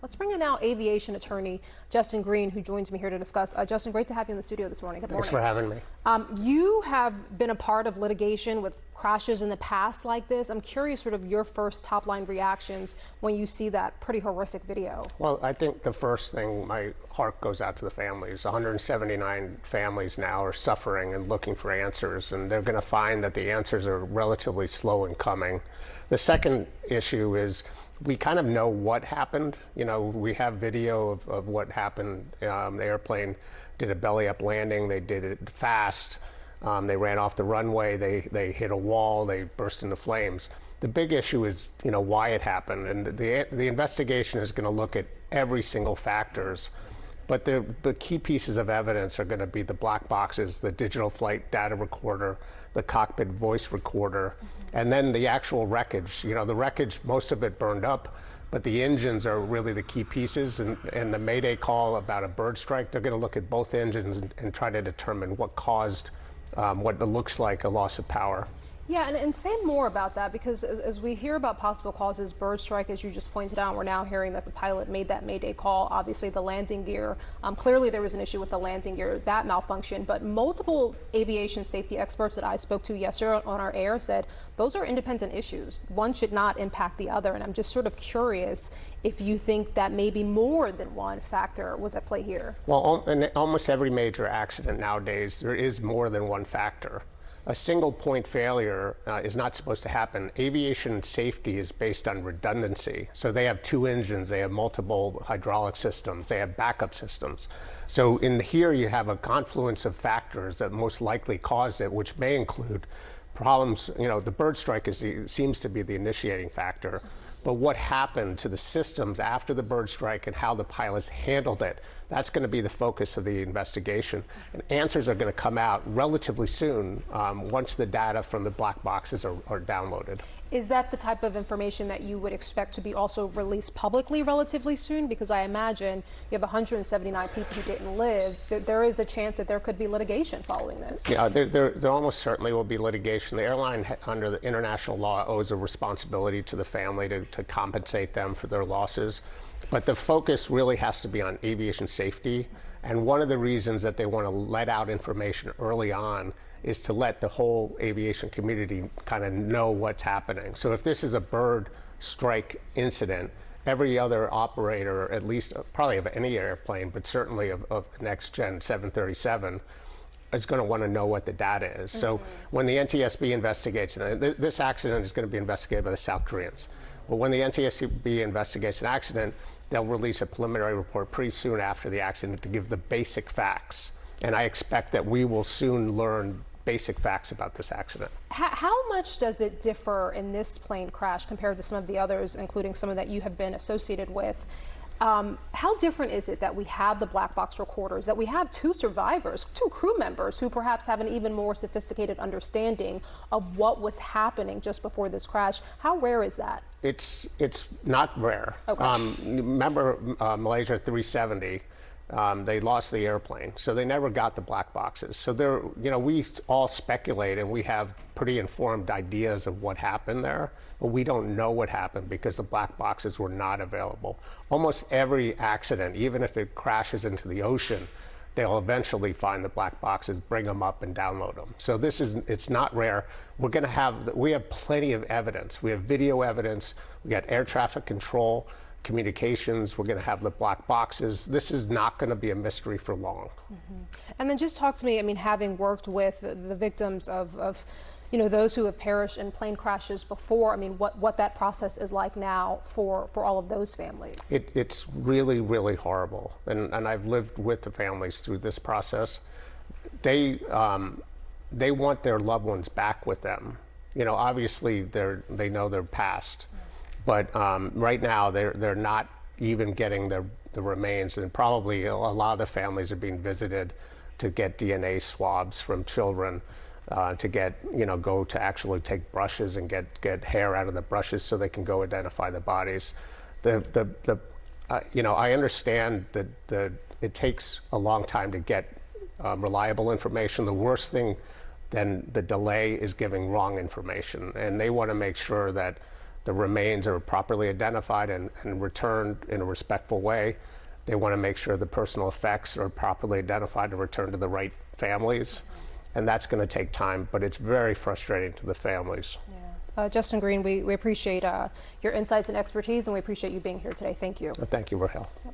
Let's bring in now aviation attorney Justin Green, who joins me here to discuss. Justin, great to have you in the studio this morning. Good morning. Thanks for having me. You have been a part of litigation with crashes in the past like this. I'm curious sort of your first top line reactions when you see that pretty horrific video. Well, I think the first thing, my heart goes out to the families. 179 families now are suffering and looking for answers, and they're going to find that the answers are relatively slow in coming. The second issue is we kind of know what happened. You know, we have video of what happened. The airplane did a belly up landing. They did it fast. They ran off the runway. They hit a wall. They burst into flames. The big issue is, you know, why it happened. And the investigation is going to look at every single factors. But the key pieces of evidence are going to be the black boxes, the digital flight data recorder, the cockpit voice recorder, and then the actual wreckage. You know, the wreckage, most of it burned up, but the engines are really the key pieces. And the Mayday call about a bird strike, they're going to look at both engines and try to determine what caused what looks like a loss of power. Yeah, and say more about that, because as we hear about possible causes, bird strike, as you just pointed out, we're now hearing that the pilot made that Mayday call. Obviously, the landing gear, clearly there was an issue with the landing gear, that malfunctioned, but multiple aviation safety experts that I spoke to yesterday on our air said those are independent issues. One should not impact the other, and I'm just sort of curious if you think that maybe more than one factor was at play here. Well, in almost every major accident nowadays, there is more than one factor. A single point failure is not supposed to happen. Aviation safety is based on redundancy. So they have two engines, they have multiple hydraulic systems, they have backup systems. So in here you have a confluence of factors that most likely caused it, which may include problems. You know, the bird strike seems to be the initiating factor. But what happened to the systems after the bird strike and how the pilots handled it, that's going to be the focus of the investigation. And answers are going to come out relatively soon once the data from the black boxes are downloaded. Is that the type of information that you would expect to be also released publicly relatively soon? Because I imagine you have 179 people who didn't live. There is a chance that there could be litigation following this. Yeah, there almost certainly will be litigation. The airline, under the international law, owes a responsibility to the family to compensate them for their losses. But the focus really has to be on aviation safety. And one of the reasons that they want to let out information early on is to let the whole aviation community kind of know what's happening. So if this is a bird strike incident, every other operator, at least probably of any airplane, but certainly of the next gen 737, is going to want to know what the data is. So when the NTSB investigates, and this accident is going to be investigated by the South Koreans, but when the NTSB investigates an accident, they'll release a preliminary report pretty soon after the accident to give the basic facts. And I expect that we will soon learn basic facts about this accident. How much does it differ in this plane crash compared to some of the others, including some of that you have been associated with? How different is it that we have the black box recorders, that we have two survivors, two crew members who perhaps have an even more sophisticated understanding of what was happening just before this crash? How rare is that? It's not rare. Okay. Remember Malaysia 370? They lost the airplane, so they never got the black boxes. So we all speculate and we have pretty informed ideas of what happened there, but we don't know what happened because the black boxes were not available. Almost every accident, even if it crashes into the ocean, they'll eventually find the black boxes, bring them up, and download them. So it's not rare. We have plenty of evidence. We have video evidence. We got air traffic control, communications, we're going to have the black boxes. This is not going to be a mystery for long. And then just talk to me, I mean, having worked with the victims of those who have perished in plane crashes before, I mean, what that process is like now for all of those families. It's really, really horrible. And I've lived with the families through this process. They want their loved ones back with them. You know, obviously they know they're past. But right now, they're not even getting the remains, and probably a lot of the families are being visited to get DNA swabs from children, to go to actually take brushes and get hair out of the brushes so they can go identify the bodies. I understand that it takes a long time to get reliable information. The worst thing than the delay is giving wrong information, and they want to make sure that the remains are properly identified and returned in a respectful way. They want to make sure the personal effects are properly identified and returned to the right families. And that's going to take time, but it's very frustrating to the families. Justin Green, we appreciate your insights and expertise, and we appreciate you being here today. Thank you. Thank you, Rahel. Yep.